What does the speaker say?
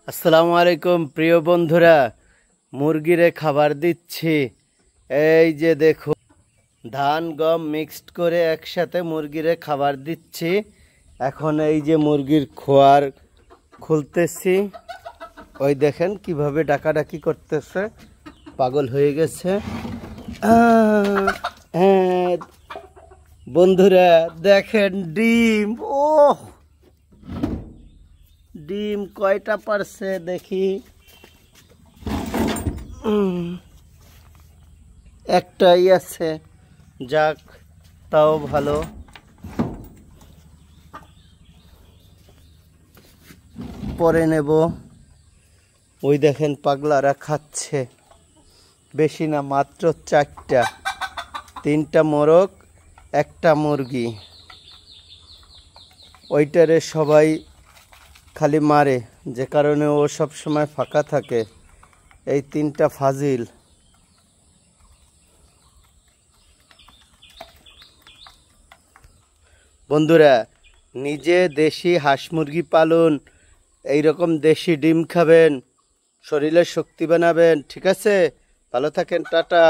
আসসালামু আলাইকুম প্রিয় বন্ধুরা, মুরগিরে খাবার দিচ্ছি। এই যে দেখো, ধান গম মিক্সড করে একসাথে মুরগিরে খাবার দিচ্ছি। এখন এই যে মুরগির খোয়ার খুলতেছি। ওই দেখেন কিভাবে ডাকাডাকি করতেছে, পাগল হয়ে গেছে। হ্যাঁ বন্ধুরা দেখেন ডিম, ওহ ডিম কয়টা পারছে দেখি। একটাই আছে, যাক তাও ভালো। পরে নেব। ওই দেখেন পাগলারা খাচ্ছে, বেশি না, মাত্র 4টা, 3টা মোরগ, একটা মুরগি। ওইটারে সবাই খালি মারে, যে কারণে ও সব সময় ফাঁকা থাকে। এই 3টা ফাজিল। বন্ধুরা, নিজে দেশি হাঁস মুরগি পালন, এইরকম দেশি ডিম খাবেন, শরীরে শক্তি বানাবেন। ঠিক আছে, ভালো থাকেন, টাটা।